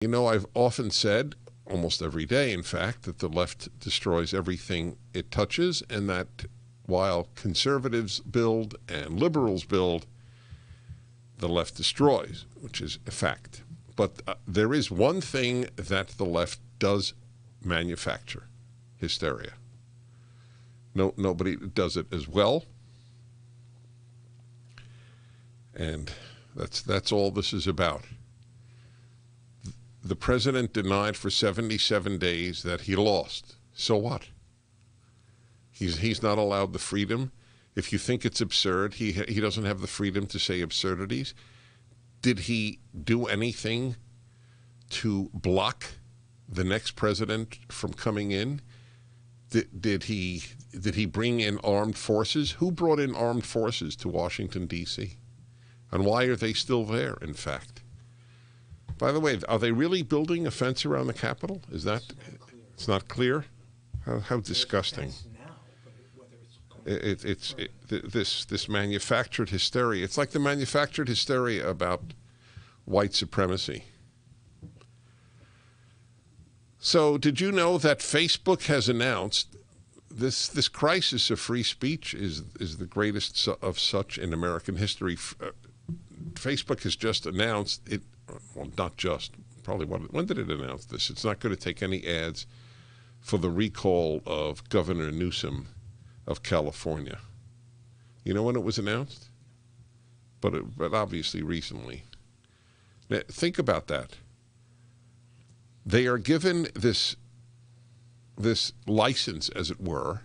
You know, I've often said, almost every day, in fact, that the left destroys everything it touches, and that while conservatives build and liberals build, the left destroys, which is a fact. But there is one thing that the left does manufacture: hysteria. No, nobody does it as well. And that's all this is about. The president denied for 77 days that he lost. So what? He's not allowed the freedom. If you think it's absurd, he doesn't have the freedom to say absurdities. Did he do anything to block the next president from coming in? Did he bring in armed forces? Who brought in armed forces to Washington, D.C.? And why are they still there, in fact? By the way, are they really building a fence around the Capitol? Is that... It's not clear? How disgusting. This manufactured hysteria. It's like the manufactured hysteria about white supremacy. So, did you know that Facebook has announced this crisis of free speech is the greatest of such in American history? Facebook has just announced it. Well, not just. Probably when did it announce this? It's not going to take any ads for the recall of Governor Newsom of California. You know when it was announced? But obviously recently. Now, think about that. They are given this license, as it were,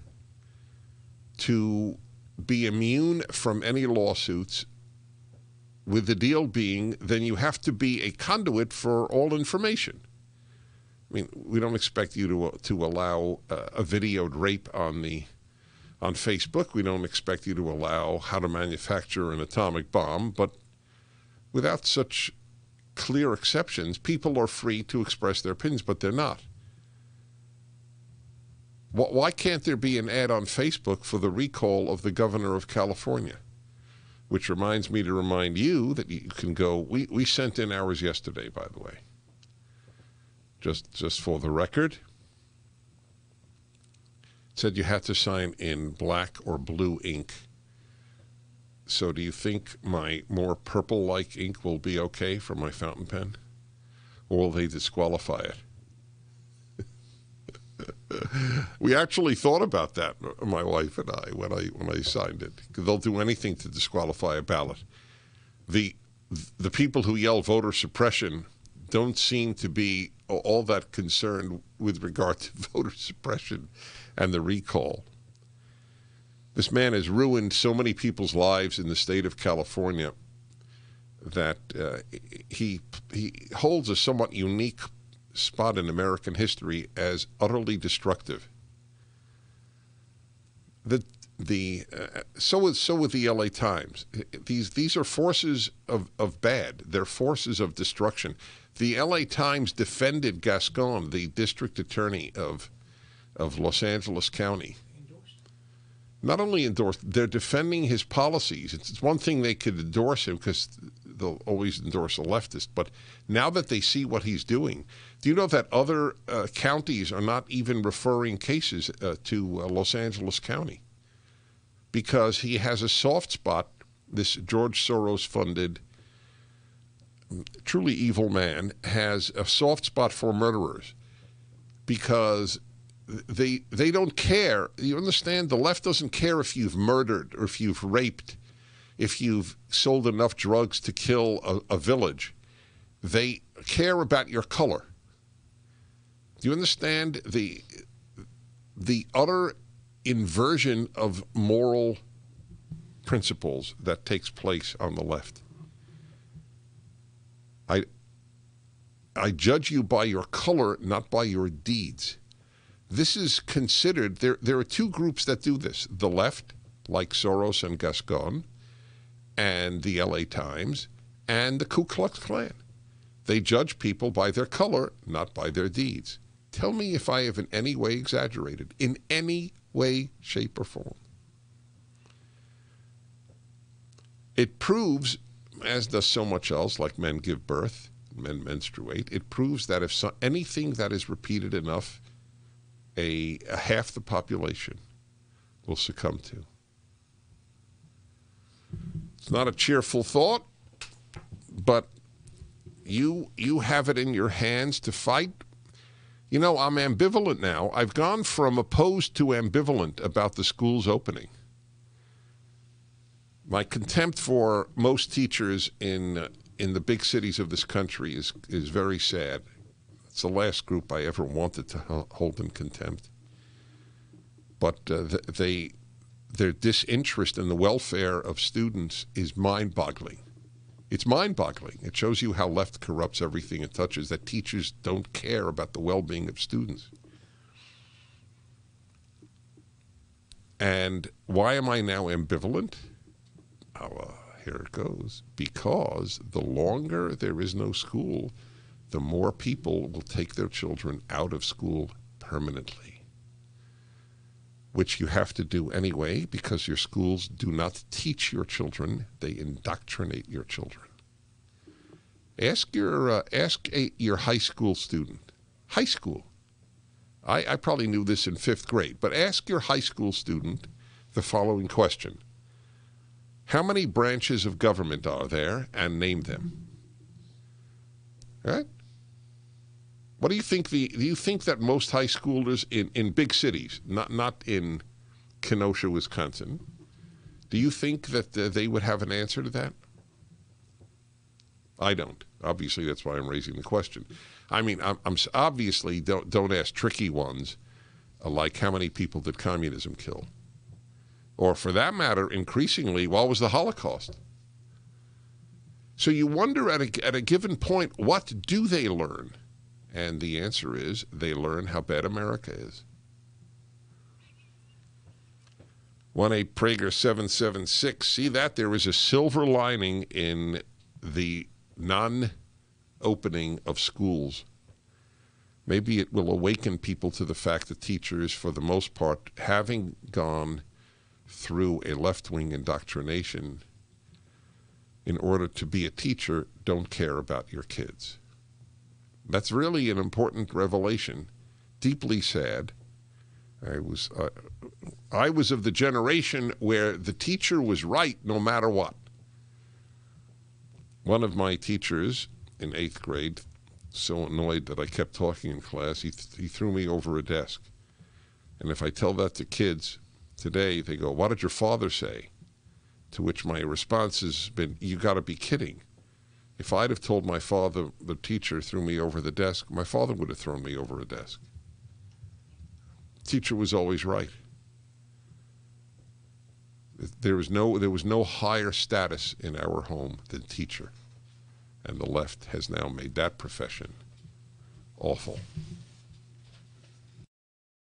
to be immune from any lawsuits, with the deal being then you have to be a conduit for all information. I mean, we don't expect you to allow a videoed rape on Facebook. We don't expect you to allow how to manufacture an atomic bomb. But without such clear exceptions, people are free to express their opinions, but they're not. Why can't there be an ad on Facebook for the recall of the governor of California? Which reminds me to remind you that you can go. We sent in ours yesterday, by the way. Just for the record. It said you had to sign in black or blue ink. So do you think my more purple-like ink will be okay for my fountain pen? Or will they disqualify it? We actually thought about that, my wife and I, when I signed it. They'll do anything to disqualify a ballot. The people who yell voter suppression don't seem to be all that concerned with regard to voter suppression and the recall. This man has ruined so many people's lives in the state of California that he holds a somewhat unique spot in American history as utterly destructive. So with the LA Times. These are forces of bad. They're forces of destruction. The LA Times defended Gascon, the district attorney of Los Angeles County. Not only endorsed, they're defending his policies. It's one thing they could endorse him because they'll always endorse a leftist, but now that they see what he's doing, do you know that other counties are not even referring cases to Los Angeles County? Because he has a soft spot, this George Soros-funded, truly evil man has a soft spot for murderers because they don't care. You understand? The left doesn't care if you've murdered or if you've raped, if you've sold enough drugs to kill a village. They care about your color. Do you understand the utter inversion of moral principles that takes place on the left? I judge you by your color, not by your deeds. This is considered, there are two groups that do this. The left, like Soros and Gascon, and the LA Times, and the Ku Klux Klan. They judge people by their color, not by their deeds. Tell me if I have in any way exaggerated, in any way, shape, or form. It proves, as does so much else, like men give birth, men menstruate. It proves that if anything that is repeated enough, a half the population will succumb to. It's not a cheerful thought, but you have it in your hands to fight. You know, I'm ambivalent now. I've gone from opposed to ambivalent about the schools opening. My contempt for most teachers in the big cities of this country is very sad. It's the last group I ever wanted to hold in contempt. But their disinterest in the welfare of students is mind-boggling. It's mind-boggling. It shows you how left corrupts everything it touches, that teachers don't care about the well-being of students. And why am I now ambivalent? Here it goes. Because the longer there is no school, the more people will take their children out of school permanently, which you have to do anyway because your schools do not teach your children, they indoctrinate your children. Ask your high school student. High school. I probably knew this in 5th grade, but ask your high school student the following question. How many branches of government are there, and name them? Right? What do you think? Do you think that most high schoolers in big cities, not in Kenosha, Wisconsin, do you think that they would have an answer to that? I don't. Obviously, that's why I'm raising the question. I mean, I'm obviously don't ask tricky ones like how many people did communism kill, or for that matter, increasingly, what was the Holocaust? So you wonder at a given point, what do they learn? And the answer is they learn how bad America is. 1-8 776. See that? There is a silver lining in the non-opening of schools. Maybe it will awaken people to the fact that teachers, for the most part, having gone through a left-wing indoctrination in order to be a teacher, don't care about your kids. That's really an important revelation, deeply sad. I was of the generation where the teacher was right no matter what. One of my teachers in 8th grade, so annoyed that I kept talking in class, he threw me over a desk. And if I tell that to kids today, they go, "What did your father say?" To which my response has been, "You got to be kidding." If I'd have told my father the teacher threw me over the desk, my father would have thrown me over a desk. Teacher was always right. There was no higher status in our home than teacher. And the left has now made that profession awful.